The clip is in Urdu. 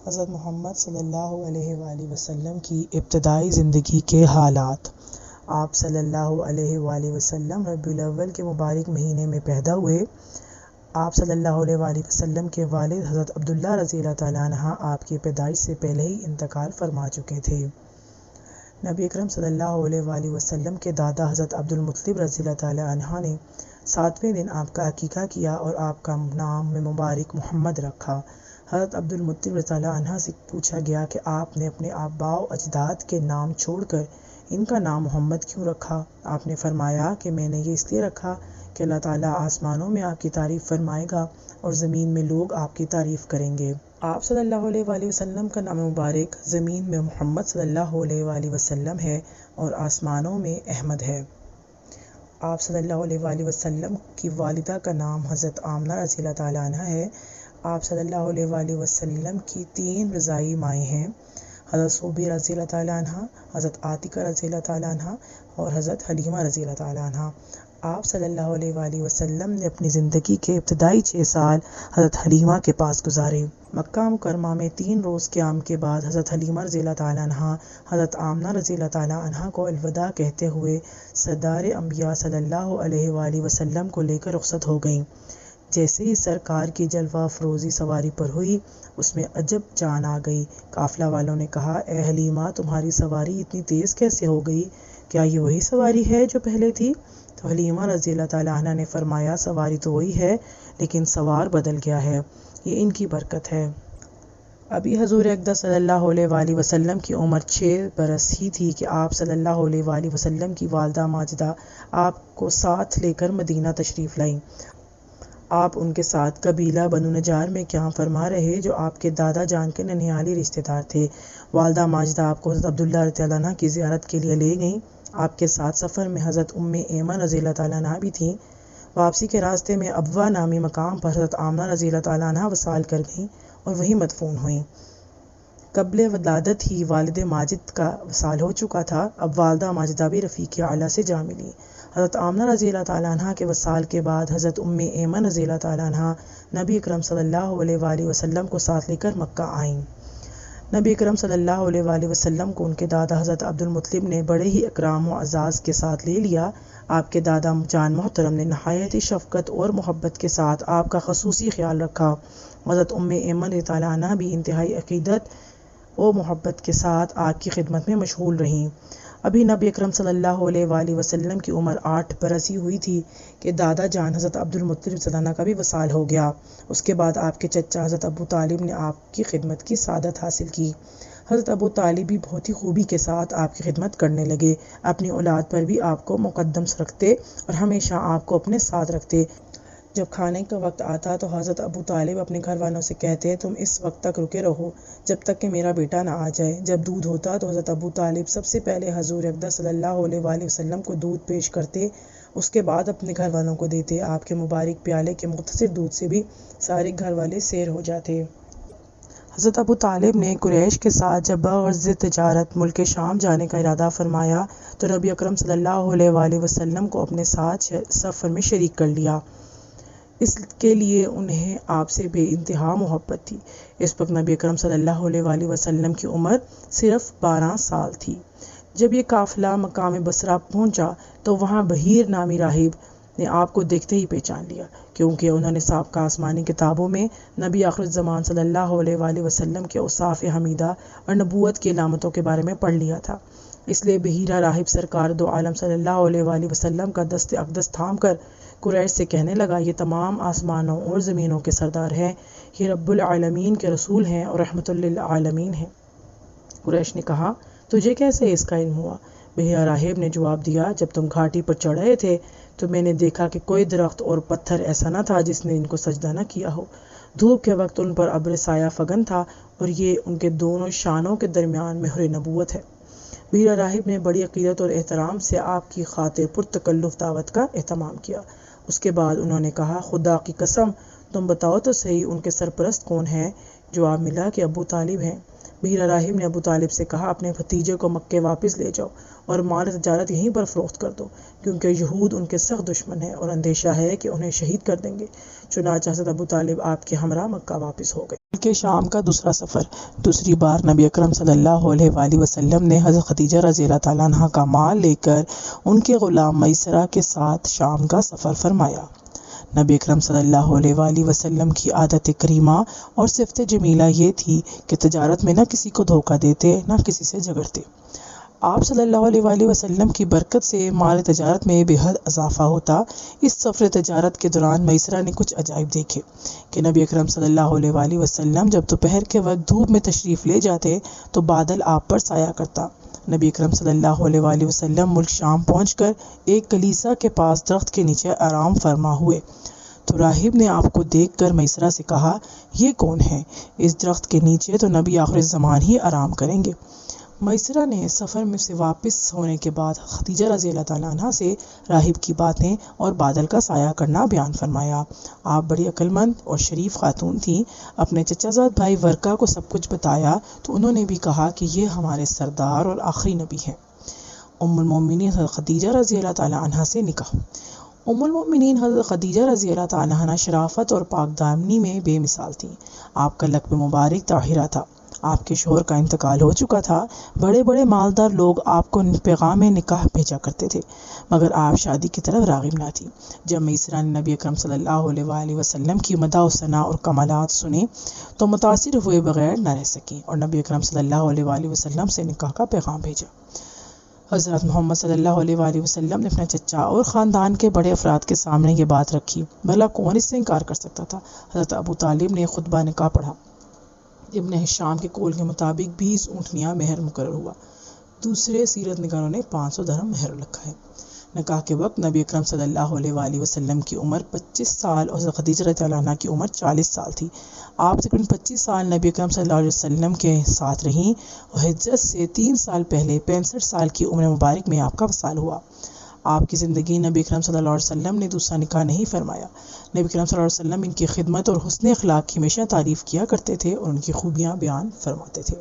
حضرت محمد صلی اللہ علیہ وآلہ وسلم کی ابتدائی زندگی کے حالات۔ آپ صلی اللہ علیہ وآلہ وسلم ربیع الاول کے مبارک مہینے میں پیدا ہوئے۔ آپ صلی اللہ علیہ وآلہ وسلم کے والد حضرت عبداللہ رضی اللہ تعالیٰ عنہ آپ کی پیدائش سے پہلے ہی انتقال فرما چکے تھے۔ نبی اکرم صلی اللہ علیہ وآلہ وسلم کے دادا حضرت عبدالمطلب رضی اللہ تعالیٰ عنہ نے 7ویں دن آپ کا عقیقہ کیا اور آپ کا نام مبارک محمد رکھا۔ حضرت عبدالمطلب رضی اللہ عنہ سے پوچھا گیا کہ آپ نے اپنے آباء و اجداد کے نام چھوڑ کر ان کا نام محمد کیوں رکھا؟ آپ نے فرمایا کہ میں نے یہ اس لیے رکھا کہ اللہ تعالیٰ آسمانوں میں آپ کی تعریف فرمائے گا اور زمین میں لوگ آپ کی تعریف کریں گے۔ آپ صلی اللہ علیہ وآلہ وسلم کا نام مبارک زمین میں محمد صلی اللہ علیہ وآلہ وسلم ہے اور آسمانوں میں احمد ہے۔ آپ صلی اللہ علیہ وآلہ وسلم کی والدہ کا نام حضرت آمنہ رضی اللہ تعالیٰ عنہ ہے۔ آپ صلی اللہ علیہ وآلہ وسلم کی 3 رضاعی مائیں ہیں، حضرت صوبی رضی اللہ تعالیٰ عنہ، حضرت عاتقہ رضی اللہ تعالیٰ عنہ اور حضرت حلیمہ رضی اللہ تعالیٰ عنہ۔ آپ صلی اللہ علیہ وآلہ وسلم نے اپنی زندگی کے ابتدائی 6 سال حضرت حلیمہ کے پاس گزارے۔ مکہ مکرمہ میں 3 روز قیام کے بعد حضرت حلیمہ رضی اللہ تعالیٰ عنہ حضرت آمنہ رضی اللہ تعالیٰ عنہ کو الوداع کہتے ہوئے سردار انبیاء صلی اللہ علیہ وآلہ وسلم کو لے کر رخصت ہو گئیں۔ جیسے ہی سرکار کی جلوہ افروزی سواری پر ہوئی، اس میں عجب جان آ گئی۔ قافلہ والوں نے کہا، اے حلیمہ، تمہاری سواری اتنی تیز کیسے ہو گئی؟ کیا یہ وہی سواری ہے جو پہلے تھی؟ تو حلیمہ رضی اللہ تعالیٰ عنہ نے فرمایا، سواری تو وہی ہے لیکن سوار بدل گیا ہے، یہ ان کی برکت ہے۔ ابھی حضور اقدس صلی اللہ علیہ وآلہ وسلم کی عمر 6 برس ہی تھی کہ آپ صلی اللہ علیہ وآلہ وسلم کی والدہ ماجدہ آپ کو ساتھ لے کر مدینہ تشریف لائیں۔ آپ ان کے ساتھ قبیلہ بنو نجار میں قیام فرما رہے جو آپ کے دادا جان کے ننیالی رشتہ دار تھے۔ والدہ ماجدہ آپ کو حضرت عبداللہ رضی اللہ عنہ کی زیارت کے لیے لے گئیں۔ آپ کے ساتھ سفر میں حضرت ایمن رضی اللہ تعالیٰ عنہ بھی تھیں۔ واپسی کے راستے میں ابوا نامی مقام پر حضرت آمنہ رضی اللہ تعالیٰ عنہ وصال کر گئیں اور وہیں مدفون ہوئیں۔ قبل ولادت ہی والد ماجد کا وصال ہو چکا تھا۔ اب والدہ ماجدہ بھی رفیق اعلیٰ سے جا ملی۔ حضرت آمنہ رضی اللہ تعالیٰ عنہ کے وصال کے بعد حضرت ایمن رضی اللہ تعالیٰ عنہ نبی اکرم صلی اللہ علیہ وآلہ وسلم کو ساتھ لے کر مکہ آئیں۔ نبی اکرم صلی اللہ علیہ وآلہ وسلم کو ان کے دادا حضرت عبدالمطلب نے بڑے ہی اکرام و اعزاز کے ساتھ لے لیا۔ آپ کے دادا جان محترم نے نہایت ہی شفقت اور محبت کے ساتھ آپ کا خصوصی خیال رکھا۔ حضرت ایمن رضی اللہ عنہ بھی انتہائی عقیدت و محبت کے ساتھ آپ کی خدمت میں مشغول رہیں۔ ابھی نبی اکرم صلی اللہ علیہ وآلہ وسلم کی عمر 8 برس ہی ہوئی تھی کہ دادا جان حضرت عبدالمطلب رضی اللہ عنہ کا بھی وصال ہو گیا۔ اس کے بعد آپ کے چچا حضرت ابو طالب نے آپ کی خدمت کی سعادت حاصل کی۔ حضرت ابو طالب بھی بہت ہی خوبی کے ساتھ آپ کی خدمت کرنے لگے، اپنی اولاد پر بھی آپ کو مقدم رکھتے اور ہمیشہ آپ کو اپنے ساتھ رکھتے۔ جب کھانے کا وقت آتا تو حضرت ابو طالب اپنے گھر والوں سے کہتے، تم اس وقت تک رکے رہو جب تک کہ میرا بیٹا نہ آ جائے۔ جب دودھ ہوتا تو حضرت ابو طالب سب سے پہلے حضور اقدس صلی اللہ علیہ وآلہ وسلم کو دودھ پیش کرتے، اس کے بعد اپنے گھر والوں کو دیتے۔ آپ کے مبارک پیالے کے مختصر دودھ سے بھی سارے گھر والے سیر ہو جاتے۔ حضرت ابو طالب نے قریش کے ساتھ جب بغرض تجارت ملک شام جانے کا ارادہ فرمایا تو نبی اکرم صلی اللہ علیہ وآلہ وسلم کو اپنے ساتھ سفر میں شریک کر لیا۔ اس کے لیے انہیں آپ سے بے انتہا محبت تھی۔ اس وقت نبی اکرم صلی اللہ علیہ وآلہ وسلم کی عمر صرف 12 سال تھی۔ جب یہ قافلہ مقام بصرہ پہنچا تو وہاں بحیر نامی راہب نے آپ کو دیکھتے ہی پہچان لیا، کیونکہ انہوں نے سابقہ آسمانی کتابوں میں نبی آخر الزمان صلی اللہ علیہ وآلہ وسلم کے اوصاف حمیدہ اور نبوت کی علامتوں کے بارے میں پڑھ لیا تھا۔ اس لیے بحیرہ راہب سرکار دو عالم صلی اللہ علیہ وآلہ وسلم کا دست اقدس تھام کر قریش سے کہنے لگا، یہ تمام آسمانوں اور زمینوں کے سردار ہیں، یہ رب العالمین کے رسول ہیں اور رحمت للعالمین ہیں۔ قریش نے کہا، تجھے کیسے اس کا علم ہوا؟ بحیرہ راہب نے جواب دیا، جب تم گھاٹی پر چڑھ رہے تھے تو میں نے دیکھا کہ کوئی درخت اور پتھر ایسا نہ تھا جس نے ان کو سجدہ نہ کیا ہو۔ دھوپ کے وقت ان پر ابر سایہ فگن تھا اور یہ ان کے دونوں شانوں کے درمیان مہر نبوت ہے۔ بحیرہ راہب نے بڑی عقیدت اور احترام سے آپ کی خاطر پرتکلف دعوت کا اہتمام کیا۔ اس کے بعد انہوں نے کہا، خدا کی قسم تم بتاؤ تو صحیح ان کے سرپرست کون ہیں؟ جواب ملا کہ ابو طالب ہیں۔ بحیرہ راہب نے ابو طالب سے کہا، اپنے بھتیجے کو مکے واپس لے جاؤ اور مال تجارت یہیں پر فروخت کر دو، کیونکہ یہود ان کے سخت دشمن ہیں اور اندیشہ ہے کہ انہیں شہید کر دیں گے۔ چنانچہ حضرت ابو طالب آپ کے ہمراہ مکہ واپس ہو گئے۔ کہ شام کا دوسرا سفر۔ دوسری بار نبی اکرم صلی اللہ علیہ وآلہ وسلم نے حضرت خدیجہ رضی اللہ تعالیٰ عنہ کا مال لے کر ان کے غلام میسرہ کے ساتھ شام کا سفر فرمایا۔ نبی اکرم صلی اللہ علیہ وآلہ وسلم کی عادت کریمہ اور صفت جمیلہ یہ تھی کہ تجارت میں نہ کسی کو دھوکہ دیتے نہ کسی سے جھگڑتے۔ آپ صلی اللہ علیہ وآلہ وسلم کی برکت سے مال تجارت میں بے حد اضافہ ہوتا۔ اس سفر تجارت کے دوران میسرہ نے کچھ عجائب دیکھے کہ نبی اکرم صلی اللہ علیہ وآلہ وسلم جب دوپہر کے وقت دھوپ میں تشریف لے جاتے تو بادل آپ پر سایہ کرتا۔ نبی اکرم صلی اللہ علیہ وآلہ وسلم ملک شام پہنچ کر ایک کلیسا کے پاس درخت کے نیچے آرام فرما ہوئے تو راہب نے آپ کو دیکھ کر میسرہ سے کہا، یہ کون ہے؟ اس درخت کے نیچے تو نبی آخر الزمان ہی آرام کریں گے۔ میسرہ نے سفر میں سے واپس ہونے کے بعد خدیجہ رضی اللہ تعالیٰ عنہ سے راہب کی باتیں اور بادل کا سایہ کرنا بیان فرمایا۔ آپ بڑی عقل مند اور شریف خاتون تھیں۔ اپنے چچا زاد بھائی ورقہ کو سب کچھ بتایا تو انہوں نے بھی کہا کہ یہ ہمارے سردار اور آخری نبی ہیں۔ ام المومنین حضرت خدیجہ رضی اللہ تعالیٰ عنہ سے نکاح۔ ام المومنین حضرت خدیجہ رضی اللہ تعالیٰ عنہ شرافت اور پاک دامنی میں بے مثال تھیں۔ آپ کا لقب مبارک طاہرہ تھا۔ آپ کے شوہر کا انتقال ہو چکا تھا۔ بڑے بڑے مالدار لوگ آپ کو پیغام نکاح بھیجا کرتے تھے مگر آپ شادی کی طرف راغب نہ تھی۔ جب میسرہ نے نبی اکرم صلی اللہ علیہ وآلہ وسلم کی مدح و ثناء اور کمالات سنے تو متاثر ہوئے بغیر نہ رہ سکیں اور نبی اکرم صلی اللہ علیہ وآلہ وسلم سے نکاح کا پیغام بھیجا۔ حضرت محمد صلی اللہ علیہ وآلہ وسلم نے اپنے چچا اور خاندان کے بڑے افراد کے سامنے یہ بات رکھی، بھلا کون اس سے انکار کر سکتا تھا؟ حضرت ابو طالب نے خطبہ نکاح پڑھا۔ ابن ہشام کے قول کے مطابق 20 اونٹنیاں مہر مقرر ہوا۔ دوسرے سیرت نگاروں نے 500 درہم مہر رکھا ہے۔ نکاح کے وقت نبی اکرم صلی اللہ علیہ وآلہ وسلم کی عمر 25 سال اور حضرت خدیجہ رضی اللہ عنہ کی عمر 40 سال تھی۔ آپ تقریباً 25 سال نبی اکرم صلی اللہ علیہ وسلم کے ساتھ رہیں اور ہجرت سے 3 سال پہلے 65 سال کی عمر مبارک میں آپ کا وصال ہوا۔ آپ کی زندگی نبی اکرم صلی اللہ علیہ وسلم نے دوسرا نکاح نہیں فرمایا۔ نبی اکرم صلی اللہ علیہ وسلم ان کی خدمت اور حسن اخلاق کی ہمیشہ تعریف کیا کرتے تھے اور ان کی خوبیاں بیان فرماتے تھے۔